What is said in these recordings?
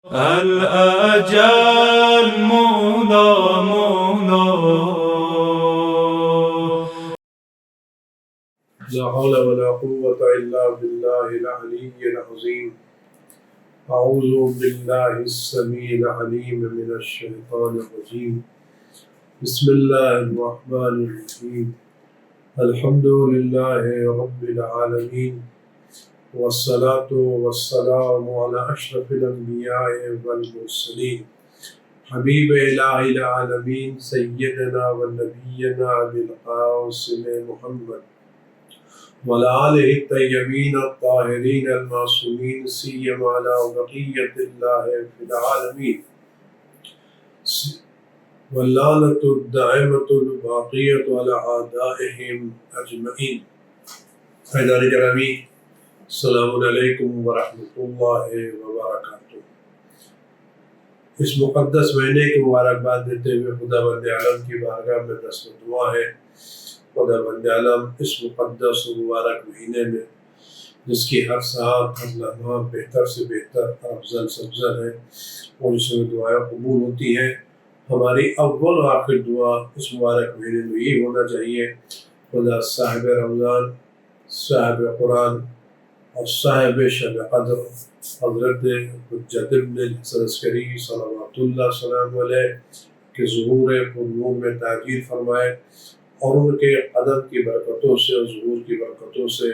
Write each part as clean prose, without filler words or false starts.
الأجل مولا مولا. لا حول ولا قوة إلا بالله العلي العظيم. أعوذ بالله السميع العليم من الشيطان الرجيم. بسم الله الرحمن الرحيم. الحمد لله رب العالمين، والصلاة والسلام على أشرف الأنبياء والمرسلين حبيب إله العالمين سيدنا ونبينا أبي القاسم محمد وعلى آله الطيبين الطاهرين المعصومين سيما على بقية الله في العالمين، واللعنة الدائمة الباقية على أعدائهم أجمعين. حضرات گرامی، السلام علیکم ورحمۃ اللہ وبرکاتہ. اس مقدس مہینے کی مبارکباد دیتے ہوئے خدا بند عالم کی بارگاہ میں دست دعا ہے. خدا بند عالم اس مقدس و مبارک مہینے میں جس کی ہر ساعت ہر لمحہ بہتر سے بہتر اور افضل سے افضل ہے اور جس میں دعائیں قبول ہوتی ہیں، ہماری اول و آخر دعا اس مبارک مہینے میں یہ ہونا چاہیے: خدا صاحب رمضان، صاحب قرآن اور صاحب شب قدر حضرت حجت ابن الحسن عسکری صلوات اللہ سلام علیہ کے ظہور نور میں تاجیل فرمائے، اور ان کے قدم کی برکتوں سے اور ظہور کی برکتوں سے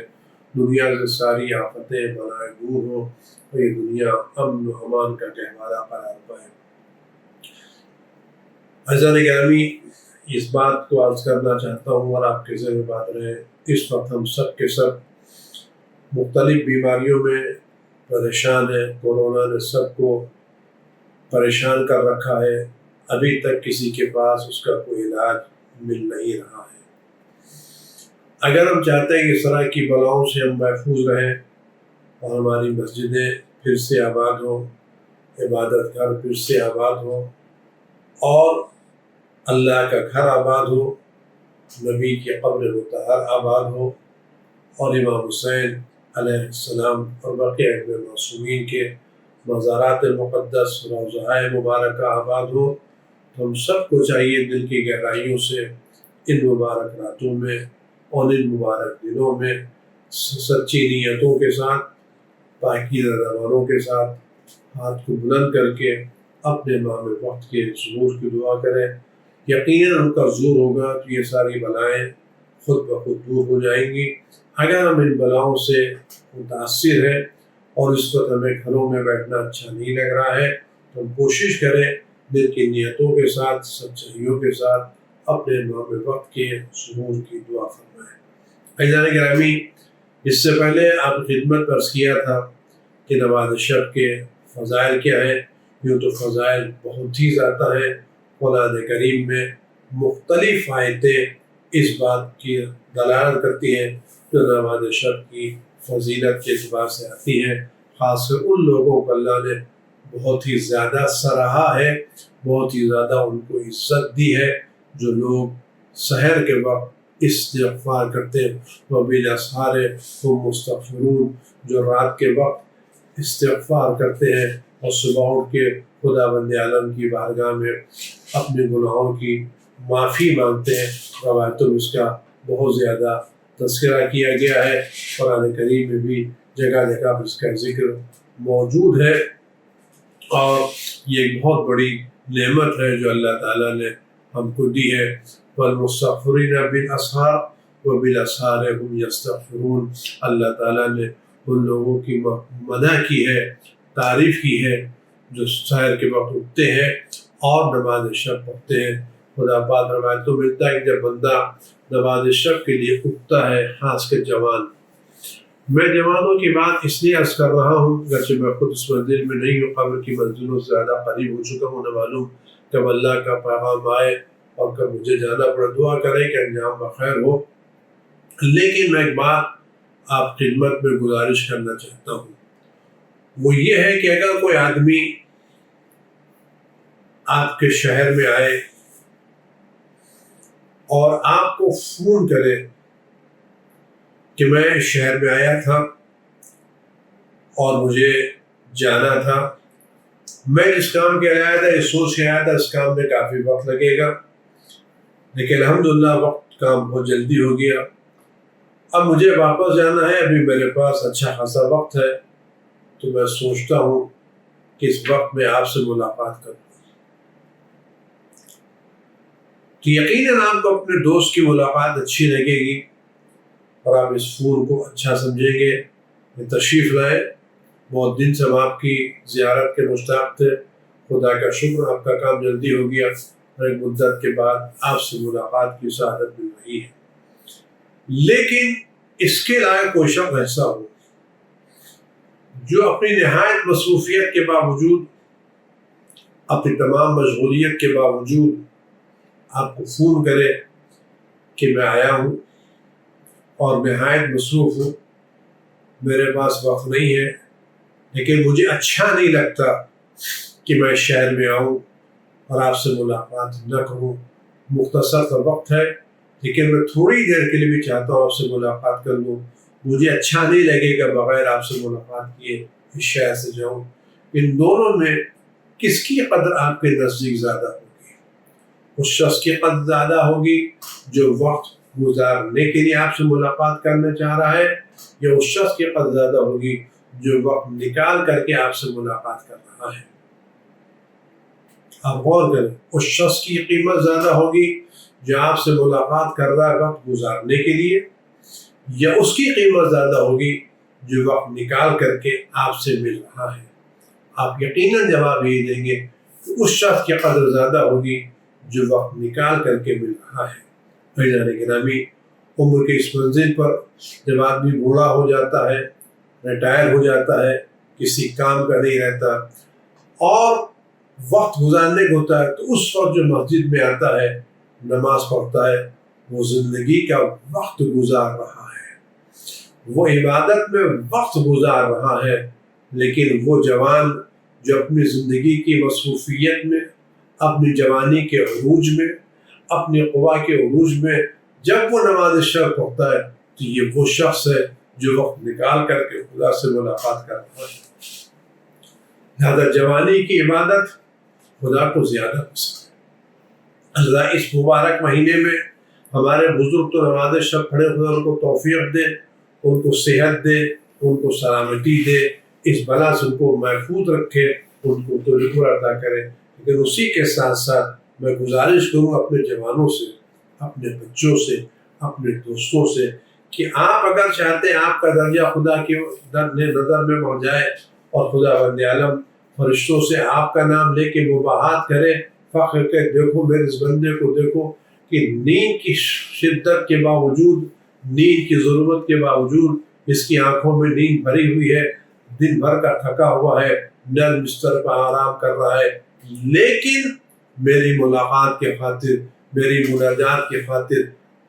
دنیا سے ساری آفتیں بلائیں دور ہوں اور یہ دنیا امن و امان کا گہوارہ قرار پائے. عزیزان گرامی، اس بات کو عرض کرنا چاہتا ہوں اور آپ کے ذہن بات رہے، اس وقت ہم سب کے سب مختلف بیماریوں میں پریشان ہیں. کورونا نے سب کو پریشان کر رکھا ہے. ابھی تک کسی کے پاس اس کا کوئی علاج مل نہیں رہا ہے. اگر ہم چاہتے ہیں کہ اس طرح کی بلاؤں سے ہم محفوظ رہیں اور ہماری مسجدیں پھر سے آباد ہوں، عبادت گھر پھر سے آباد ہوں اور اللہ کا گھر آباد ہو، نبی کی قبر مطہر آباد ہو اور امام حسین علیہ السلام اور بقیہ معصومین کے مزارات مقدس روضہ مبارکہ آباد ہو، تو ہم سب کو چاہیے دل کی گہرائیوں سے ان مبارک راتوں میں اور ان مبارک دنوں میں سچی نیتوں کے ساتھ، پاکیزہ زبانوں کے ساتھ ہاتھ کو بلند کر کے اپنے امام وقت کے ظہور کی دعا کریں. یقیناً ان کا ظہور ہوگا تو یہ ساری بلائیں خود بخود دور ہو جائیں گی. اگر ہم ان بلاؤں سے متاثر ہیں اور اس وقت ہمیں گھروں میں بیٹھنا اچھا نہیں لگ رہا ہے تو ہم کوشش کریں دل کی نیتوں کے ساتھ، سچائیوں کے ساتھ اپنے امام وقت کے ظہور کی دعا فرمائیں. عزیزان گرامی، اس سے پہلے آپ خدمت عرض کیا تھا کہ نماز شب کے فضائل کیا ہیں. یوں تو فضائل بہت ہی زیادہ ہیں. قرآن کریم میں مختلف آیتیں اس بات کی دلالت کرتی ہیں جو نماز شب کی فضیلت کے اعتبار سے آتی ہیں. خاص کر ان لوگوں کو اللہ نے بہت ہی زیادہ سراہا ہے، بہت ہی زیادہ ان کو عزت دی ہے، جو لوگ سحر کے وقت استغفار کرتے ہیں. وبالاسحار هم مستغفرون، جو رات کے وقت استغفار کرتے ہیں اور صبح اٹھ کے خدا بند عالم کی بارگاہ میں اپنے گناہوں کی معافی مانگتے ہیں. روایتوں میں اس کا بہت زیادہ تذکرہ کیا گیا ہے. قرآن کریم میں بھی جگہ جگہ پر اس کا ذکر موجود ہے اور یہ ایک بہت بڑی نعمت ہے جو اللہ تعالیٰ نے ہم کو دی ہے. والمستغفرین بالاسحار وبالاسحار هم یستغفرون. اللہ تعالیٰ نے ان لوگوں کی مدح کی ہے، تعریف کی ہے جو سحر کے وقت اٹھتے ہیں اور نماز شب پڑھتے ہیں. خدا پاک روایتوں میں ملتا ہے کہ جب بندہ نماز شب کے لیے اٹھتا ہے، خاص کر جوان. میں جوانوں کی بات اس لیے عرض کر رہا ہوں گرچہ میں خود اس منزل میں نہیں ہوں، قبر کی منزلوں سے زیادہ قریب ہو چکا ہوں. نہ معلوم کب اللہ کا پیغام آئے اور کب مجھے جانا پڑے. دعا کریں کہ انجام بخیر ہو. لیکن میں ایک بات آپ خدمت میں گزارش کرنا چاہتا ہوں، وہ یہ ہے کہ اگر کوئی آدمی آپ کے شہر میں آئے اور آپ کو فون کرے کہ میں شہر میں آیا تھا اور مجھے جانا تھا میں جس کام کے آیا تھا یہ سوچ کے آیا تھا اس کام میں کافی وقت لگے گا، لیکن الحمدللہ وقت کام بہت جلدی ہو گیا۔ اب مجھے واپس جانا ہے، ابھی میرے پاس اچھا خاصا وقت ہے، تو میں سوچتا ہوں کہ اس وقت میں آپ سے ملاقات کروں۔ تو یقیناً آپ کو اپنے دوست کی ملاقات اچھی لگے گی اور آپ اس فون کو اچھا سمجھیں گے۔ تشریف لائے، بہت دن سے ہم آپ کی زیارت کے مشتاق تھے، خدا کا شکر آپ کا کام جلدی ہو گیا اور ایک مدت کے بعد آپ سے ملاقات کی سعادت مل رہی ہے۔ لیکن اس کے لائق کوئی شخص ایسا ہو جو اپنی نہایت مصروفیت کے باوجود، اپنی تمام مشغولیت کے باوجود آپ کو فون کرے کہ میں آیا ہوں اور نہایت مصروف ہوں، میرے پاس وقت نہیں ہے، لیکن مجھے اچھا نہیں لگتا کہ میں شہر میں آؤں اور آپ سے ملاقات نہ کروں۔ مختصر سا وقت ہے لیکن میں تھوڑی دیر کے لیے بھی چاہتا ہوں آپ سے ملاقات کر لوں، مجھے اچھا نہیں لگے گا بغیر آپ سے ملاقات کیے اس شہر سے جاؤں۔ ان دونوں میں کس کی قدر آپ کے نزدیک زیادہ ہوگی؟ اس شخص کی قدر زیادہ ہوگی جو وقت گزارنے کے لیے آپ سے ملاقات کرنا چاہ رہا ہے، یا اس شخص کی قدر زیادہ ہوگی جو وقت نکال کر کے آپ سے ملاقات کر رہا ہے؟ آپ غور کریں، اس شخص کی قیمت زیادہ ہوگی جو آپ سے ملاقات کر رہا ہے وقت گزارنے کے لیے، یا اس کی قیمت زیادہ ہوگی جو وقت نکال کر کے آپ سے مل رہا ہے؟ آپ یقیناً جواب یہی دیں گے کہ اس شخص کی قدر زیادہ ہوگی جو وقت نکال کر کے مل رہا ہے۔ بھائیان گرامی، عمر کے اس منزل پر جب آدمی بوڑھا ہو جاتا ہے، ریٹائر ہو جاتا ہے، کسی کام کا نہیں رہتا اور وقت گزارنے کو ہوتا ہے، تو اس وقت جو مسجد میں آتا ہے، نماز پڑھتا ہے، وہ زندگی کا وقت گزار رہا ہے، وہ عبادت میں وقت گزار رہا ہے۔ لیکن وہ جوان جو اپنی زندگی کی مصروفیت میں، اپنی جوانی کے عروج میں، اپنی قوا کے عروج میں جب وہ نماز شب پڑھتا ہے، تو یہ وہ شخص ہے جو وقت نکال کر کے خدا سے ملاقات کرتا ہے۔ لہذا جوانی کی عبادت خدا کو زیادہ پسند ہے۔ اللہ اس مبارک مہینے میں ہمارے بزرگ تو نماز شب پڑھے، خدا ان کو توفیق دے، ان کو صحت دے، ان کو سلامتی دے، اس بلا سے ان کو محفوظ رکھے، ان کو توفیق عطا کرے۔ لیکن اسی کے ساتھ ساتھ میں گزارش کروں اپنے جوانوں سے، اپنے بچوں سے، اپنے دوستوں سے کہ آپ اگر چاہتے ہیں آپ کا درجہ خدا کی نظر میں بڑھ جائے اور خدا بند عالم فرشتوں سے آپ کا نام لے کے مباحات کرے، فخر کہ دیکھو میرے اس بندے کو، دیکھو کہ نیند کی شدت کے باوجود، نیند کی ضرورت کے باوجود اس کی آنکھوں میں نیند بھری ہوئی ہے، دن بھر کا تھکا ہوا ہے، نرم بستر پر آرام کر رہا ہے، لیکن میری ملاقات کے خاطر، میری مناجات کے خاطر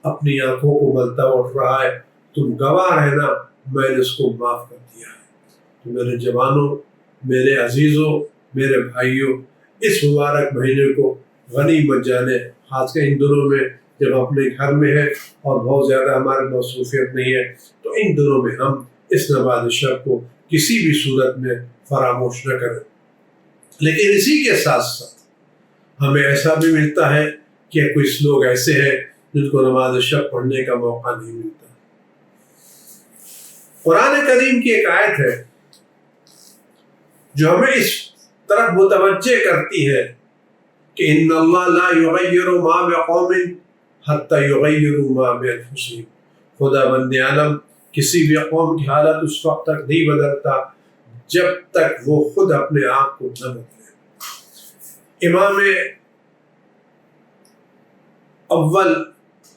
اپنی آنکھوں کو ملتا اٹھ رہا ہے، تم گواہ رہنا میں نے اس کو معاف کر دیا ہے۔ تو میرے جوانوں، میرے عزیزوں، میرے بھائیوں، اس مبارک مہینے کو غنیمت جانے، خاص کر ان دنوں میں جب اپنے گھر میں ہیں اور بہت زیادہ ہماری مصروفیت نہیں ہے، تو ان دنوں میں ہم اس نماز شب کو کسی بھی صورت میں فراموش نہ کریں۔ لیکن اسی کے ساتھ ساتھ ہمیں ایسا بھی ملتا ہے کہ کچھ لوگ ایسے ہیں جن کو نماز شب پڑھنے کا موقع نہیں ملتا۔ قرآن کریم کی ایک آیت ہے جو ہمیں اس طرف متوجہ کرتی ہے کہ ان اللہ لا یغیر ما بقوم حتی یغیروا ما بانفسہم، خدا بند عالم کسی بھی قوم کی حالت اس وقت تک نہیں بدلتا جب تک وہ خود اپنے آپ کو نہ بدلے۔ امام اول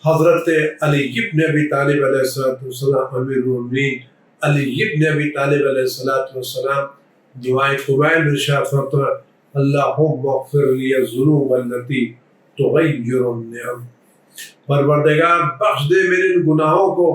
حضرت علی ابن ابی طالب علیہ السلام، امیر المومنین علی ابن ابی طالب علیہ السلام دعائے قبائل میں ارشاد فرماتے ہیں، اللہم اغفر لی الذنوب التي تغیر النعم، پروردگار بخش دے میرے ان گناہوں کو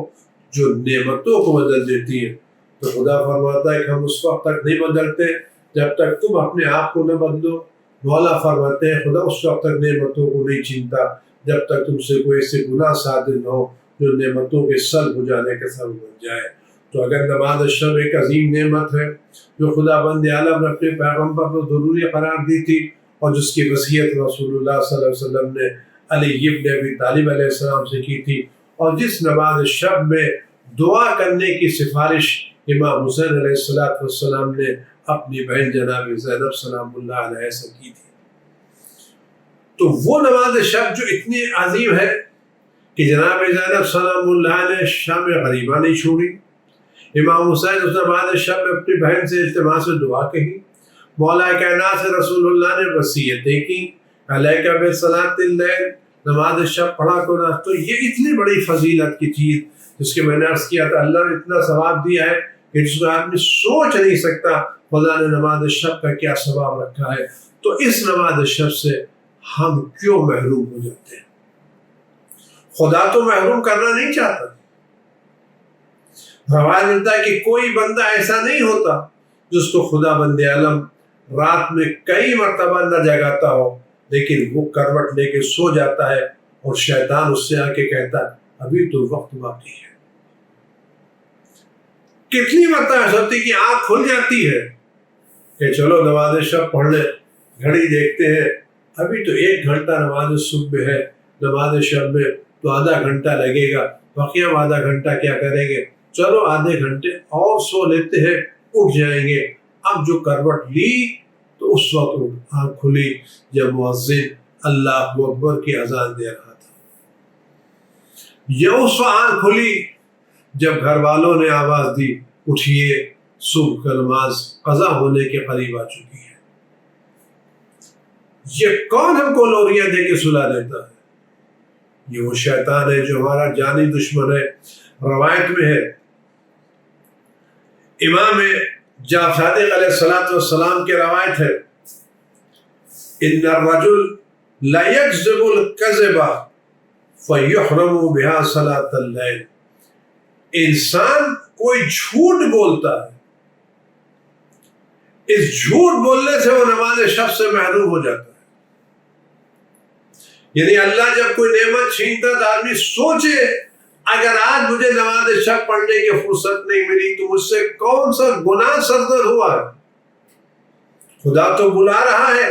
جو نعمتوں کو بدل دیتی ہیں۔ تو خدا فرماتا ہے کہ ہم اس وقت تک نہیں بدلتے جب تک تم اپنے آپ کو نہ بدلو۔ مولا فرماتے ہیں خدا اس وقت تک نعمتوں کو نہیں چھینتا جب تک تم سے کوئی ایسے گناہ صادر نہ ہو جو نعمتوں کے سلب ہو جانے کا سبب بن جائے۔ تو اگر نماز شب ایک عظیم نعمت ہے جو خدا بند عالم نے اپنے پیغمبر کو ضروری قرار دی تھی اور جس کی وصیت رسول اللہ صلی اللہ علیہ وسلم نے علی ابن ابی طالب علیہ السلام سے کی تھی، اور جس نماز شب میں دعا کرنے کی سفارش امام حسین علیہ السلام نے اپنی بہن جناب زینب سلام اللہ علیہ سے کی تھی، تو وہ نماز شب جو اتنی عظیم ہے کہ جناب زینب سلام اللہ نے شام غریبہ نہیں چھوڑی، امام حسین اس نماز شب میں اپنی بہن سے التماس سے دعا کہی، مولا کائنات سے رسول اللہ نے وصیتیں کی، علیک بصلاۃ اللیل، نماز شب پڑھا کرو۔ تو یہ اتنی بڑی فضیلت کی چیز جس کے میں نے عرض کیا تھا، اللہ نے اتنا ثواب دیا ہے کہ جس کو آدمی سوچ نہیں سکتا خدا نے نماز شب کا کیا ثواب رکھا ہے۔ تو اس نماز شب سے ہم کیوں محروم ہو جاتے ہیں؟ خدا تو محروم کرنا نہیں چاہتا۔ روایت ملتا ہے کہ کوئی بندہ ایسا نہیں ہوتا جس کو خدا بند عالم رات میں کئی مرتبہ نہ جگاتا ہو، لیکن وہ کروٹ لے کے سو جاتا ہے اور شیطان اس سے آ کے کہتا ہے ابھی تو وقت باقی ہے۔ کتنی مرتبہ ایسا ہوتی کہ آنکھ کھل جاتی ہے کہ چلو نماز شب پڑھ لیں، گھڑی دیکھتے ہیں ابھی تو 1 گھنٹہ نماز صبح ہے، نماز شب میں تو آدھا گھنٹہ لگے گا، باقی ہم آدھا گھنٹہ کیا کریں گے، چلو آدھے گھنٹے اور سو لیتے ہیں، اٹھ جائیں گے۔ اب جو کروٹ لی تو اس وقت آنکھ کھلی جب مؤذن اللہ اکبر کی اذان دے رہا تھا، یہ اس وقت آنکھ کھلی جب گھر والوں نے آواز دی اٹھیے صبح کا نماز قضا ہونے کے قریب آ چکی ہے۔ یہ کون ہم کو لوریاں دے کے سلا دیتا ہے؟ یہ وہ شیطان ہے جو ہمارا جانی دشمن ہے۔ روایت میں ہے امام جعفر صادق علیہ السلام کی روایت ہے، ان الرجل لا يكذب الكذب فيحرم بها صلاۃ اللیل، انسان کوئی جھوٹ بولتا ہے، اس جھوٹ بولنے سے وہ نماز شب سے محروم ہو جاتا ہے۔ یعنی اللہ جب کوئی نعمت چھینتا تو آدمی سوچے اگر آج مجھے نماز شب پڑھنے کی فرصت نہیں ملی تو مجھ سے کون سا گناہ سرزد ہوا ہے، خدا تو بلا رہا ہے،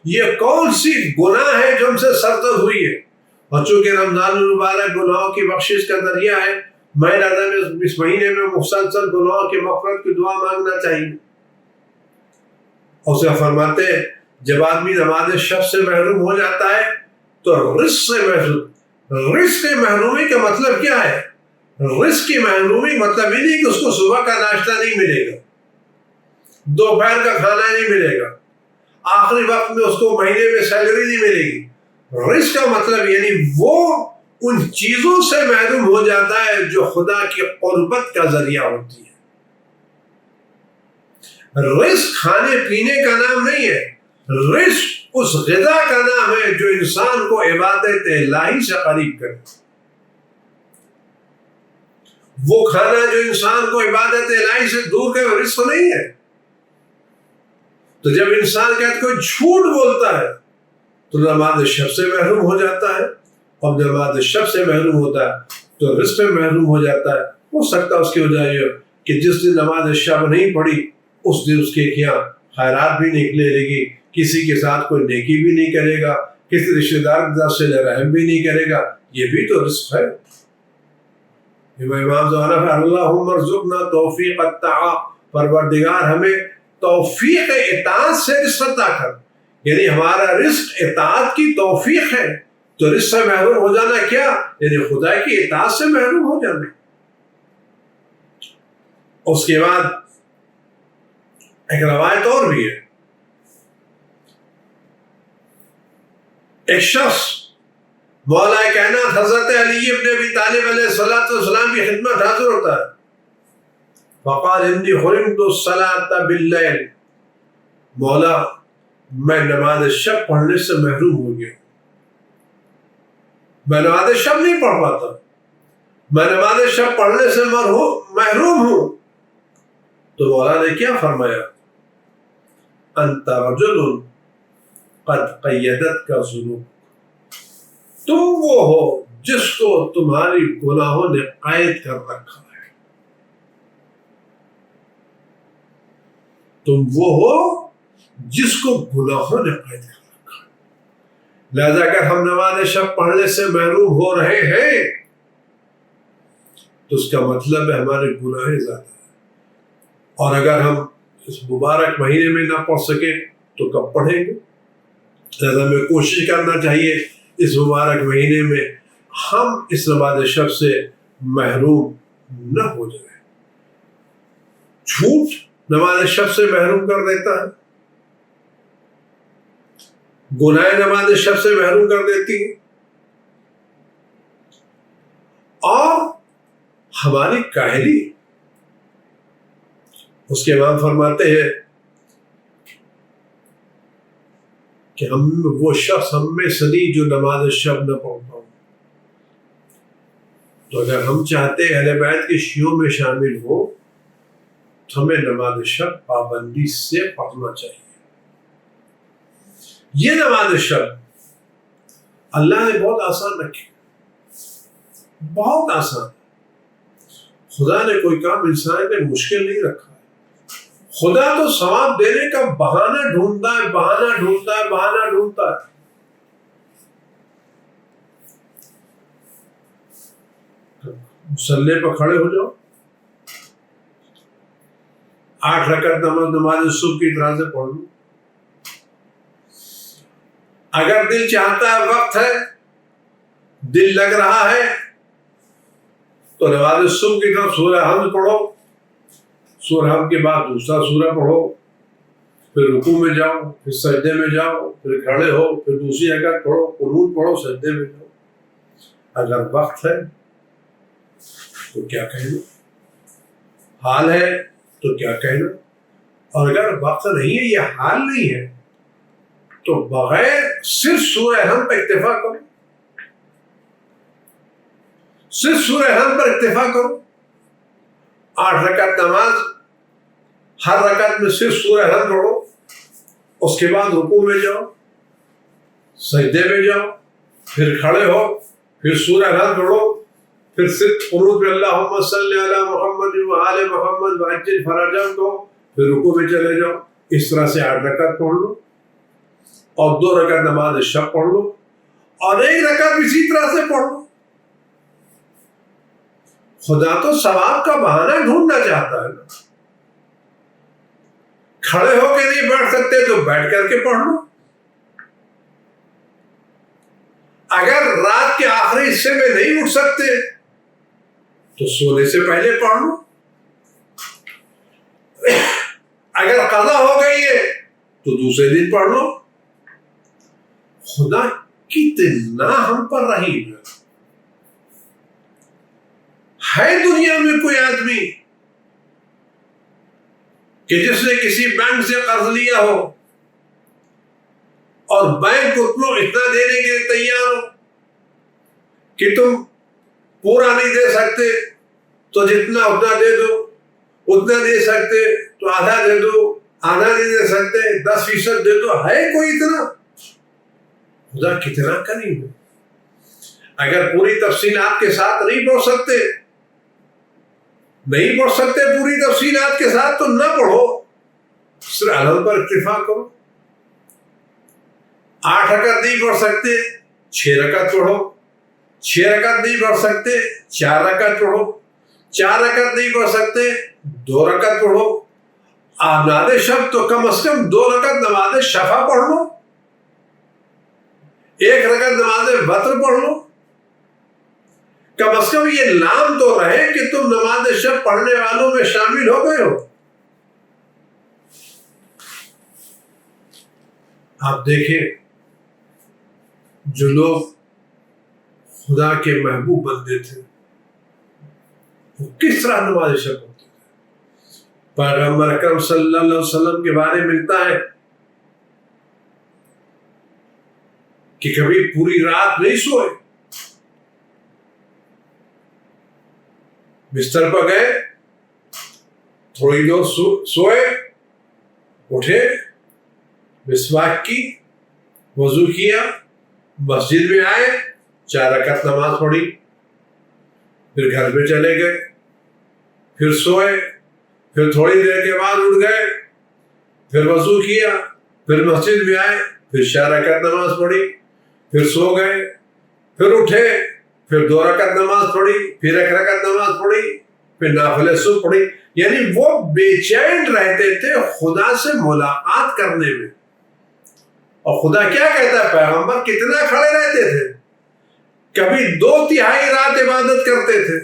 یہ کون سی گناہ ہے جو ہم سے سرزد ہوئی ہے۔ اور چونکہ رمضان المبارک گناہوں کی بخشش کا ذریعہ ہے، میں لازم اس مہینے میں مسلسل گناہوں کی مغفرت کی دعا مانگنا چاہیے۔ اور اسے فرماتے ہیں جب آدمی نماز شب سے محروم ہو جاتا ہے تو رزق سے محروم۔ رزق کی محرومی کا مطلب کیا ہے؟ رزق کی محرومی مطلب یہ نہیں کہ اس کو صبح کا ناشتہ نہیں ملے گا، دوپہر کا کھانا نہیں ملے گا، آخری وقت میں اس کو مہینے میں سیلری نہیں ملے گی۔ رزق کا مطلب یعنی وہ ان چیزوں سے محروم ہو جاتا ہے جو خدا کی قربت کا ذریعہ ہوتی ہے۔ رزق کھانے پینے کا نام نہیں ہے، رزق اس غذا کا نام ہے جو انسان کو عبادت الہی سے قریب کرے۔ وہ کھانا جو انسان کو عبادت الہی سے دور کرے وہ رزق نہیں ہے۔ تو جب انسان کہتا کوئی جھوٹ بولتا ہے تو نماز شب سے محروم ہو جاتا ہے، اور نماز شب سے محروم ہوتا ہے تو رزق سے محروم ہو جاتا ہے۔ ہو سکتا ہے اس کی وجہ یہ کہ جس دن نماز شب نہیں پڑھی اس دن اس کے یہاں خیرات بھی نہیں نکلے گی، کسی کے ساتھ کوئی نیکی بھی نہیں کرے گا، کسی رشتہ دار کے ساتھ صلہ رحم بھی نہیں کرے گا، یہ بھی تو رزق ہے۔ امام زہرا اللہم ارزقنا توفیق الطاعہ، پروردگار ہمیں توفیق اطاعت سے رزق عطا کر، یعنی ہمارا رزق اطاعت کی توفیق ہے۔ تو رزق سے محروم ہو جانا کیا؟ یعنی خدا کی اطاعت سے محروم ہو جانا۔ اس کے بعد ایک روایت اور بھی ہے، ایک شخص مولا کائنات حضرت علی ابن ابی طالب علیہ السلام کی خدمت حاضر ہوتا ہے، فقال انی حرمت الصلاۃ باللیل، مولا میں نماز شب پڑھنے سے محروم ہو گیا، میں نماز شب نہیں پڑھ پاتا، میں نماز شب پڑھنے سے محروم ہوں۔ تو مولا نے کیا فرمایا؟ انت رجل قد قیدتک ذنوب، تم وہ ہو جس کو تمہاری گناہوں نے قید کر رکھا ہے۔ تم وہ ہو جس کو گناہوں نے قید کر رکھا ہے. لہذا اگر ہم نماز شب پڑھنے سے محروم ہو رہے ہیں تو اس کا مطلب ہے ہمارے گناہ زیادہ ہیں. اور اگر ہم اس مبارک مہینے میں نہ پڑھ سکیں تو کب پڑھیں گے؟ لہذا ہمیں کوشش کرنا چاہیے اس مبارک مہینے میں ہم اس نماز شب سے محروم نہ ہو جائیں. جھوٹ نماز شب سے محروم کر دیتا ہے، گناہ نماز شب سے محروم کر دیتی ہے، اور ہماری کاہلی. اس کے امام فرماتے ہیں کہ وہ شخص ہم میں سے نہیں جو نماز شب نہ پڑھتا ہوں. تو اگر ہم چاہتے ہیں اہل بیت کے شیعوں میں شامل ہو تو ہمیں نماز شب پابندی سے پڑھنا چاہیے. یہ نماز شب اللہ نے بہت آسان رکھی، بہت آسان. خدا نے کوئی کام انسان نے مشکل نہیں رکھا ہے. خدا تو ثواب دینے کا بہانہ ڈھونڈتا ہے، بہانہ ڈھونڈتا ہے، بہانہ ڈھونڈتا ہے. مصلی پر کھڑے ہو جاؤ، 8 رکعت نماز صبح کی طرح سے پڑھ لو. اگر دل چاہتا ہے، وقت ہے، دل لگ رہا ہے، تو نماز صبح کی طرف سورہ حمد پڑھو، سورہ حمد کے بعد دوسرا سورہ پڑھو، پھر رکوع میں جاؤ، پھر سجدے میں جاؤ، پھر کھڑے ہو، پھر دوسری رکعت پڑھو، قنوت پڑھو، سجدے میں جاؤ. اگر وقت ہے تو کیا کہنا، حال ہے تو کیا کہنا. اور اگر وقت نہیں ہے یا حال نہیں ہے تو بغیر صرف سورہ حمد پر اکتفا کرو، صرف سورہ حمد پر اکتفا کرو. 8 رکعت نماز، ہر رکعت میں صرف سورہ حمد پڑھو، اس کے بعد رکوع میں جاؤ، سجدے میں جاؤ، پھر کھڑے ہو، پھر سورہ حمد پڑھو، پھر صرف قنوت میں اللہم صلی علی محمد وآل محمد وعجل فرجهم کو، پھر رکوع میں چلے جاؤ. اس طرح سے 8 رکعت پڑھ لو اور 2 رکعت نماز شب پڑھ لو اور 1 رکعت اسی طرح سے پڑھ لو. خدا تو ثواب کا بہانہ ڈھونڈنا چاہتا ہے نا. کھڑے ہو کے نہیں بیٹھ سکتے تو بیٹھ کر کے پڑھ لو. اگر رات کے آخری حصے میں نہیں اٹھ سکتے تو سونے سے پہلے پڑھ لو. اگر قضا ہو گئی ہے تو دوسرے دن پڑھ لو. خدا کتنا ہم پر رحیم ہے دنیا میں کوئی آدمی کہ جس نے کسی بینک سے قرض لیا ہو اور بینک کو اتنا دینے کے لیے تیار ہو کہ تم پورا نہیں دے سکتے تو جتنا اتنا دے دو، اتنا دے سکتے تو آدھا دے دو، آدھا نہیں دے سکتے 10% دے دو. ہے کوئی اتنا؟ خدا کتنا کریم ہے. اگر پوری تفصیلات کے ساتھ نہیں پڑھ سکتے پوری تفصیلات کے ساتھ تو نہ پڑھو، صرف عمل پر اکتفا کرو. 8 رکعت نہیں پڑھ سکتے 6 رکعت پڑھو، 6 رکعت نہیں پڑھ سکتے 4 رکعت پڑھو، 4 رکعت نہیں پڑھ سکتے 2 رکعت پڑھو. نماز شب تو کم از کم 2 رکعت نماز شفا پڑھ لو، 1 رکعت نماز وتر پڑھ لو. کم از کم یہ نام تو رہے کہ تم نماز شب پڑھنے والوں میں شامل ہو گئے ہو. آپ دیکھیں جو لوگ خدا کے محبوب بندے تھے وہ کس طرح نماز شب ہوتے تھے. پیغمبر اکرم صلی اللہ علیہ وسلم کے بارے میں ملتا ہے کہ کبھی پوری رات نہیں سوئے، بستر پر گئے، تھوڑی دیر سوئے، اٹھے، مسواک کی، وضو کیا، مسجد میں آئے، 4 رکعت نماز پڑھی، پھر گھر میں چلے گئے، پھر سوئے، پھر تھوڑی دیر کے بعد اٹھ گئے، پھر وضو کیا، پھر مسجد میں آئے، پھر 6 رکعت نماز پڑھی، پھر سو گئے، پھر اٹھے، پھر 2 رکعت نماز پڑھی، پھر 1 رکعت نماز پڑھی، پھر نافلہ صبح پڑھی. یعنی وہ بے چین رہتے تھے خدا سے ملاقات کرنے میں. اور خدا کیا کہتا ہے؟ پیغمبر کتنا کھڑے رہتے تھے. کبھی 2/3 رات عبادت کرتے تھے،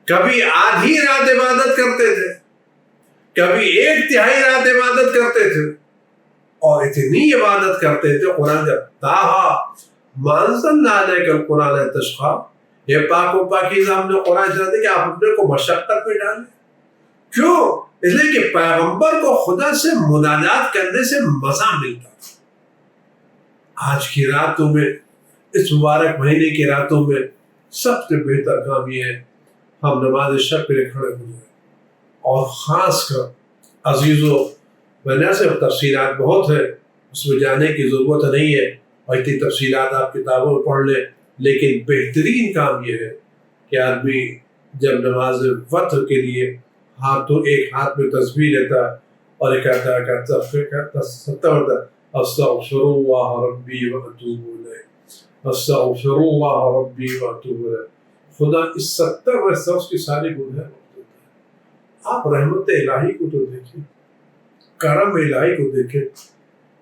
کبھی آدھی رات عبادت کرتے تھے، کبھی 1/3 رات عبادت کرتے تھے. اور اتنی عبادت کرتے تھے قرآن کا تاہا مانزلنا علیک القرآن تشقا. یہ پاک و پاکیزہ ہم نے قرآن چاہتے کہ آپ اپنے کو مشقت میں ڈالیں. کیوں؟ اس لیے کہ پیغمبر کو خدا سے مناجات کرنے سے مزہ ملتا. آج کی راتوں میں، اس مبارک مہینے کی راتوں میں سب سے بہتر کام یہ ہے ہم نماز شب پہ کھڑے ہو جائیں. اور خاص کر عزیزوں، میں سے تفصیلات بہت ہے، اس میں جانے کی ضرورت نہیں ہے، اور اتنی تفصیلات آپ کتابوں میں پڑھ لیں. لیکن بہترین کام یہ ہے کہ آدمی جب نماز وتر کے لیے ایک ہاتھ میں تسبیح لیتا اور ایک استغفر اللہ ربی واتوب الیہ، استغفر اللہ ربی واتوب الیہ. خدا اس 70 مرتبہ اس کی ساری گناہ. آپ رحمت الہی کو تو دیکھیں، کرم الہی کو دیکھیں.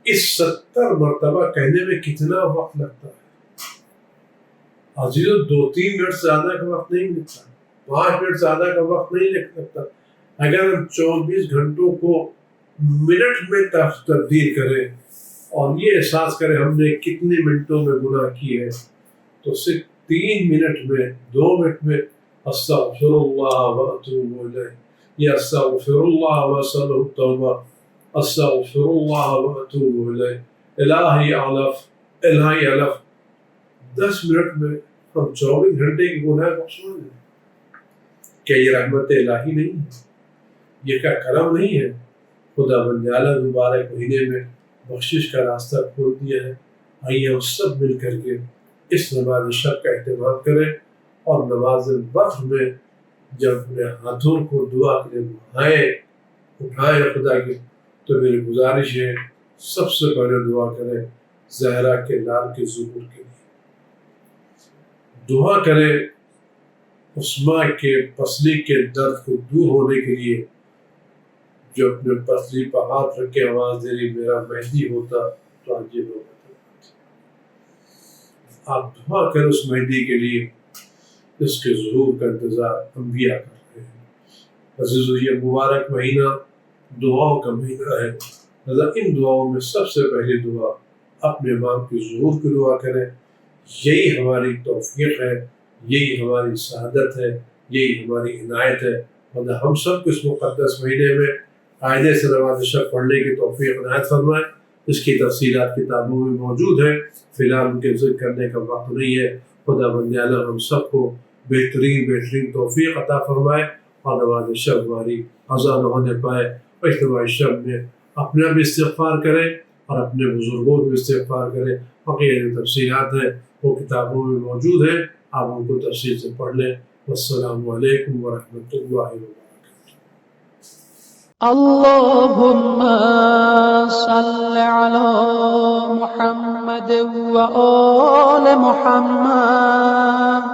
اس 70 مرتبہ کہنے میں کتنا وقت لگتا ہے عزیزوں. 2-3 منٹ زیادہ کا وقت نہیں لگتا، 5 منٹ زیادہ کا وقت نہیں لگتا. اگر ہم 24 گھنٹوں کو منٹ میں تبدیل کریں اور یہ احساس کریں ہم نے کتنے منٹوں میں گناہ کی ہے، تو صرف 3 منٹ میں، 2 منٹ میں استغفر اللہ واتوب الیہ، یا استغفر اللہ واسألہ التوبہ، استغفر اللہ واتوب الیہ، الہی علف 10 منٹ میں ہم 24 گھنٹے کی گناہ بخشوا دیں. کیا یہ رحمت الہی نہیں ہے؟ یہ کیا کرم نہیں ہے؟ خدا بند عالم مبارک مہینے میں بخشش کا راستہ کھول دیا ہے. آئیے ہم سب مل کر کے اس نماز شب کا اہتمام کریں، اور نماز وقت میں جب اپنے ہاتھوں کو دعا کے لیے اٹھائیں خدا کے، تو میری گزارش ہے سب سے پہلے دعا کریں زہرا کے لال کے ظہور کے لیے. دعا کریں عثماء کے پسلی کے درد کو دور ہونے کے لیے، جو اپنے پسلی پر ہاتھ رکھ کے آواز دے رہی میرا مہدی ہوتا تو آج یہ لوگ. آپ دعا کریں اس مہدی کے لیے جس کے ظہور کا انتظار انبیاء کر رہے ہیں. عزیزو، یہ مبارک مہینہ دعاؤں کا مہینہ ہے. ان دعاؤں میں سب سے پہلی دعا اپنے امام کے ظہور کی دعا کریں. یہی ہماری توفیق ہے، یہی ہماری سعادت ہے، یہی ہماری عنایت ہے. اور ہم سب کو اس مقدس مہینے میں قاعدے سے نماز شب پڑھنے کی توفیق عنایت فرمائے. اس کی تفصیلات کتابوں میں موجود ہیں، فی الحال ان کے ذکر کرنے کا وقت نہیں ہے. خدا بند عالم ہم سب کو بہترین توفیق عطا فرمائے، اور نماز شب ہماری قضا نہ ہونے پائے. اور اس نماز شب میں اپنا بھی استغفار کریں اور اپنے بزرگوں بھی استغفار کریں. بقیہ تفصیلات ہیں وہ کتابوں میں موجود ہیں، آپ ان کو تفصیل سے پڑھ لیں. والسلام علیکم ورحمۃ اللہ وبرکاتہ. اللهم صل على محمد وآل محمد